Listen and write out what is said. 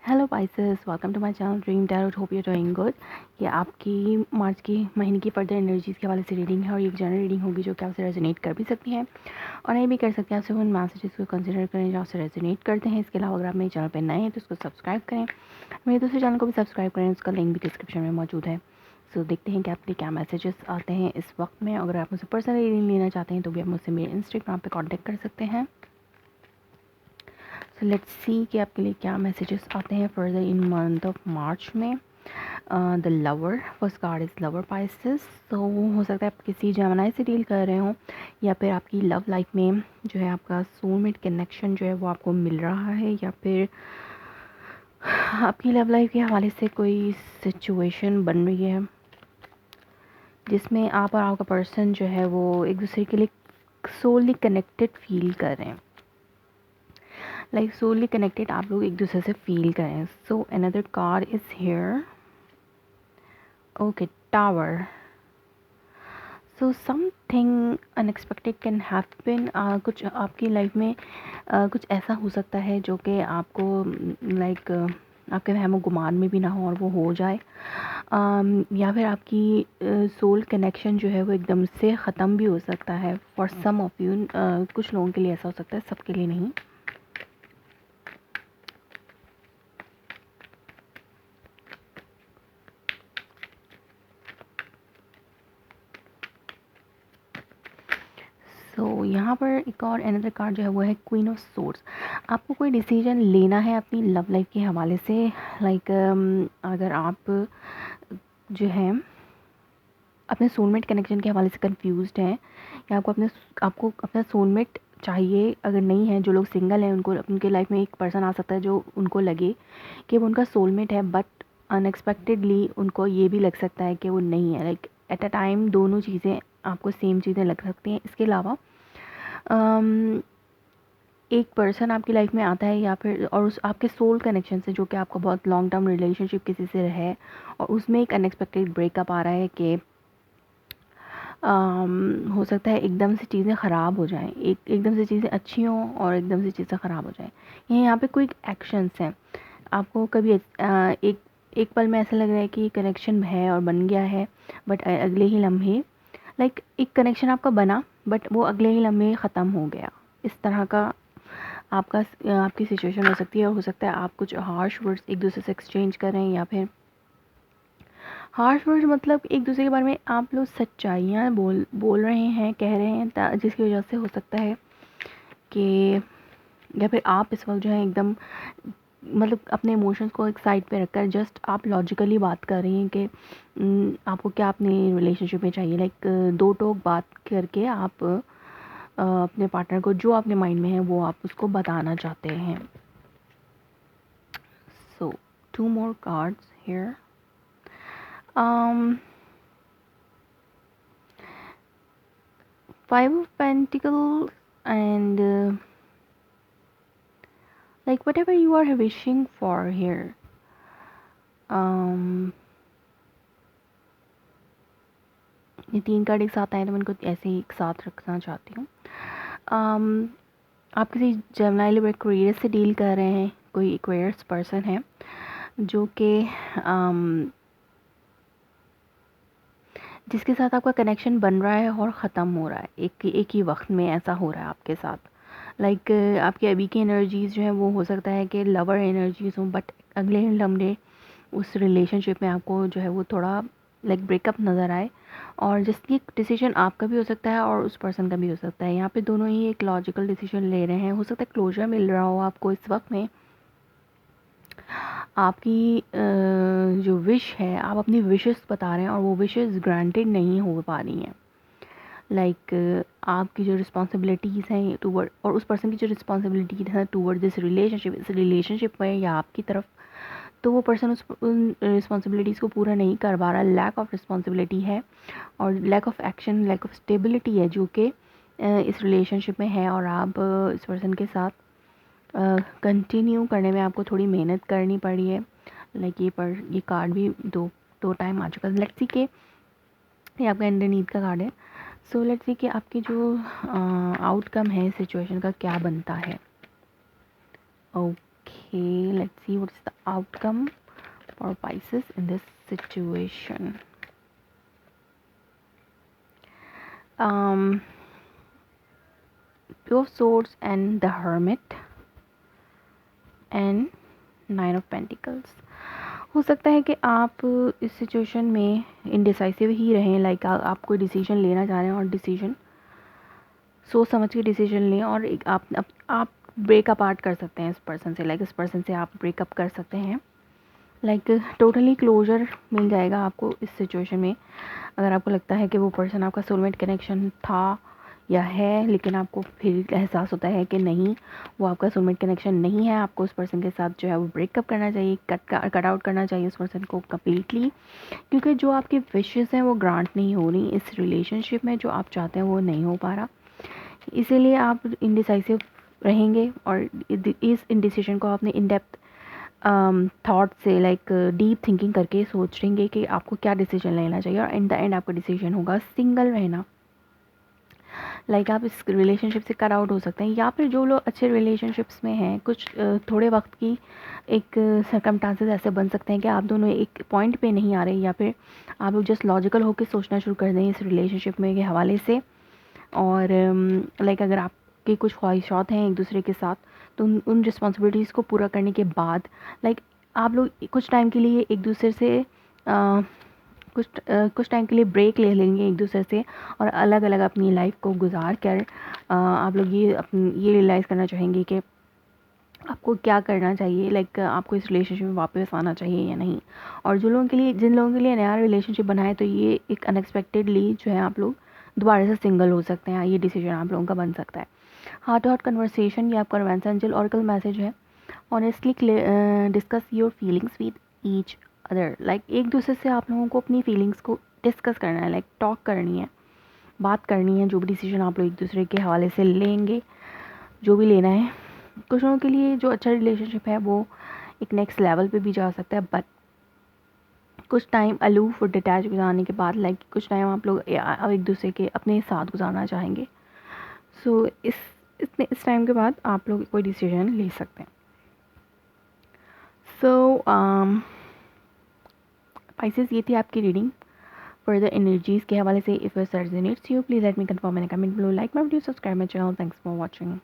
Hello Pisces, welcome to my channel Dream Tarot. Hope you doing good. ये आपकी मार्च की महीने की फर्दर एनर्जीज़ के हवाले से रीडिंग है और ये एक जनरल रीडिंग होगी जो कि आपसे रेजोनेट कर भी सकती हैं और नहीं भी कर सकते हैं। आपसे उन मैसेजेस को कंसिडर करें जो आपसे रेजोनेट करते हैं। इसके अलावा अगर आप मेरे चैनल पर नए हैं तो उसको सब्सक्राइब करें, मेरे दूसरे चैनल को भी सब्सक्राइब करें, उसका लिंक भी डिस्क्रिप्शन में मौजूद है। सो देखते हैं कि आपके क्या मैसेजेस आते हैं इस वक्त में। अगर आप मुझसे पर्सनल रीडिंग लेना चाहते हैं तो भी आप मुझसे मेरे इंस्टाग्राम पर कॉन्टैक्ट कर सकते हैं। सो लेट्स सी कि आपके लिए क्या मैसेजेस आते हैं further in month of March में। The lover, first card is lover Pisces. तो हो सकता है आप किसी जेमिनी से डील कर रहे हो या फिर आपकी लव लाइफ में जो है आपका सोलमेट कनेक्शन जो है वो आपको मिल रहा है, या फिर आपकी लव लाइफ के हवाले से कोई सिचुएशन बन रही है जिसमें आप और आपका पर्सन जो है वो एक दूसरे के लिए सोली कनेक्टेड फील कर रहे हैं। लाइक सोली कनेक्टेड आप लोग एक दूसरे से फील करें। So another card is here. Okay, tower. So something unexpected can happen. कुछ आपकी लाइफ में कुछ ऐसा हो सकता है जो कि आपको लाइक आपके वहमो गुमान में भी ना हो और वो हो जाए, या फिर आपकी सोल कनेक्शन जो है वो एकदम से ख़त्म भी हो सकता है। फॉर सम ऑफ यू, कुछ लोगों के लिए ऐसा हो सकता है, सबके लिए नहीं। सो यहाँ पर एक और अनदर कार्ड जो है वो है क्वीन ऑफ सोर्ड्स। आपको कोई डिसीजन लेना है अपनी लव लाइफ के हवाले से। लाइक अगर आप जो है अपने सोलमेट कनेक्शन के हवाले से कंफ्यूज्ड हैं, या आपको अपना सोलमेट चाहिए, अगर नहीं है, जो लोग सिंगल हैं उनको उनके लाइफ में एक पर्सन आ सकता है जो उनको लगे कि वो उनका सोलमेट है, बट अनएक्सपेक्टेडली उनको ये भी लग सकता है कि वो नहीं है। लाइक एट अ टाइम दोनों चीज़ें आपको सेम चीज़ें लग सकती हैं। इसके अलावा एक पर्सन आपकी लाइफ में आता है, या फिर और उस आपके सोल कनेक्शन से जो कि आपका बहुत लॉन्ग टर्म रिलेशनशिप किसी से है और उसमें एक अनएक्सपेक्टेड ब्रेकअप आ रहा है कि हो सकता है एकदम से चीज़ें ख़राब हो जाएं, एकदम से चीज़ें अच्छी हों और एकदम से चीज़ें ख़राब हो जाएं। यहाँ पे कोई एक्शंस हैं। आपको कभी एक एक पल में ऐसा लग रहा है कि कनेक्शन है और बन गया है, बट अगले ही लम्हे लाइक एक कनेक्शन आपका बना बट वो अगले ही लम्हे ख़त्म हो गया। इस तरह का आपकी सिचुएशन हो सकती है। हो सकता है आप कुछ हार्श वर्ड्स एक दूसरे से एक्सचेंज करें, या फिर हार्श वर्ड्स मतलब एक दूसरे के बारे में आप लोग सच्चाइयाँ बोल रहे हैं, कह रहे हैं, जिसकी वजह से हो सकता है कि या फिर आप इस वक्त जो है एकदम मतलब अपने इमोशंस को एक साइड पे रखकर जस्ट आप लॉजिकली बात कर रही हैं कि आपको क्या अपने रिलेशनशिप में चाहिए। लाइक दो टोक बात करके आप अपने पार्टनर को जो अपने माइंड में है वो आप उसको बताना चाहते हैं। सो 2 more cards here. Five of Pentacles and like whatever you are wishing for here. ये 3 कार्ड एक साथ आए तो मैं इनको ऐसे ही एक साथ रखना चाहती हूँ। आप किसी जेमिनी लिब्रा एक्वेरियस से डील कर रहे हैं, कोई एक्वेरियस पर्सन है जो कि जिसके साथ आपका कनेक्शन बन रहा है और ख़त्म हो रहा है एक ही वक्त में। ऐसा हो रहा है आपके साथ। लाइक आपकी अभी की एनर्जीज़ जो है वो हो सकता है कि लवर एनर्जीज़ हों, बट अगले ही लम्हे उस रिलेशनशिप में आपको जो है वो थोड़ा लाइक ब्रेकअप नज़र आए, और जिसकी डिसीजन आपका भी हो सकता है और उस पर्सन का भी हो सकता है। यहाँ पे दोनों ही एक लॉजिकल डिसीजन ले रहे हैं। हो सकता है क्लोजर मिल रहा हो आपको इस वक्त में। आपकी जो विश है, आप अपनी विशेस बता रहे हैं और वो विशेस ग्रांटेड नहीं हो पा रही हैं। लाइक आपकी जो रिस्पॉन्सिबिलिटीज़ हैं टूवर्ड, और उस पर्सन की जो रिस्पॉन्सिबिलिटीज़ हैं टूवर्ड दिस रिलेशनशिप, इस रिलेशनशिप में या आपकी तरफ, तो वो पर्सन उन रिस्पॉन्सिबिलिटीज़ को पूरा नहीं कर पा रहा। लैक ऑफ रिस्पॉन्सिबिलिटी है और lack of action, lack of stability है जो कि इस रिलेशनशिप में है, और आप इस पर्सन के साथ कंटिन्यू करने में आपको थोड़ी मेहनत करनी पड़ी है। लाइक ये कार्ड भी दो टाइम आ चुका है। लेट्स सी के ये आपका अंडरनीथ का कार्ड है। सो लेट्स सी कि आपकी जो आउटकम है सिचुएशन का क्या बनता है। Okay, Okay, let's see what's the outcome for Pisces in this situation. Two of Swords and the Hermit and 9 of Pentacles. हो सकता है कि आप इस सिचुएशन में इनडिसाइसिव ही रहें, लाइक आप कोई डिसीजन लेना चाह रहे हैं और डिसीजन सोच समझ के डिसीजन लें, और एक आप ब्रेक अपार्ट कर सकते हैं इस पर्सन से, लाइक इस पर्सन से आप ब्रेकअप कर सकते हैं, लाइक टोटली क्लोजर मिल जाएगा आपको इस सिचुएशन में। अगर आपको लगता है कि वो पर्सन आपका सोलमेट कनेक्शन था या है, लेकिन आपको फिर एहसास होता है कि नहीं, वो आपका सोलमेट कनेक्शन नहीं है, आपको उस पर्सन के साथ जो है वो ब्रेकअप करना चाहिए, कट आउट करना चाहिए उस पर्सन को कम्प्लीटली, क्योंकि जो आपकी विशेस हैं वो ग्रांट नहीं हो रही इस रिलेशनशिप में, जो आप चाहते हैं वो नहीं हो पा रहा, इसीलिए आप इनडिसाइसिव रहेंगे और इस इंडिसीजन को आपने इन डेप्थ थॉट से, लाइक डीप थिंकिंग करके सोचेंगे कि आपको क्या डिसीजन लेना चाहिए, और इन द एंड आपका डिसीजन होगा सिंगल रहना। लाइक आप इस रिलेशनशिप से कट आउट हो सकते हैं, या फिर जो लोग अच्छे रिलेशनशिप्स में हैं, कुछ थोड़े वक्त की एक सर्कमस्टांसेस ऐसे बन सकते हैं कि आप दोनों एक पॉइंट पे नहीं आ रहे, या फिर आप लोग जस्ट लॉजिकल होकर सोचना शुरू कर दें इस रिलेशनशिप में के हवाले से। और लाइक अगर आपकी कुछ ख्वाहिशात हैं एक दूसरे के साथ, तो उन रिस्पॉन्सिबिलिटीज़ को पूरा करने के बाद लाइक आप लोग कुछ टाइम के लिए एक दूसरे से कुछ टाइम के लिए ब्रेक ले लेंगे एक दूसरे से, और अलग अलग अपनी लाइफ को गुजार कर आप लोग ये रियलाइज़ करना चाहेंगे कि आपको क्या करना चाहिए, लाइक आपको इस रिलेशनशिप में वापस आना चाहिए या नहीं। और जिन लोगों के लिए नया रिलेशनशिप बना है, तो ये एक अनएक्सपेक्टेडली जो है आप लोग दोबारा से सिंगल हो सकते हैं, ये डिसीजन आप लोगों का बन सकता है। हार्ट टू हार्ट कन्वर्सेशन, ये आपका रोमांस एंजल ऑरेकल मैसेज है। Honestly discuss your feelings with each other, like एक दूसरे से आप लोगों को अपनी फीलिंग्स को डिस्कस करना है, लाइक टॉक करनी है, बात करनी है, जो भी डिसीजन आप लोग एक दूसरे के हवाले से लेंगे, जो भी लेना है। कुछ लोगों के लिए जो अच्छा रिलेशनशिप है वो एक नेक्स्ट लेवल पे भी जा सकता है, बट कुछ टाइम अलूफ और डिटैच गुजारने के बाद, लाइक कुछ टाइम आप लोग एक दूसरे के अपने साथ गुजारना चाहेंगे। सो इस टाइम के बाद आप लोग कोई डिसीजन ले सकते हैं। सो पाइसेस, ये थी आपकी रीडिंग फर्दर एनर्जीज़ के हवाले से। If your resonates you, please let me confirm in comment below, like my video, subscribe my channel. Thanks for watching.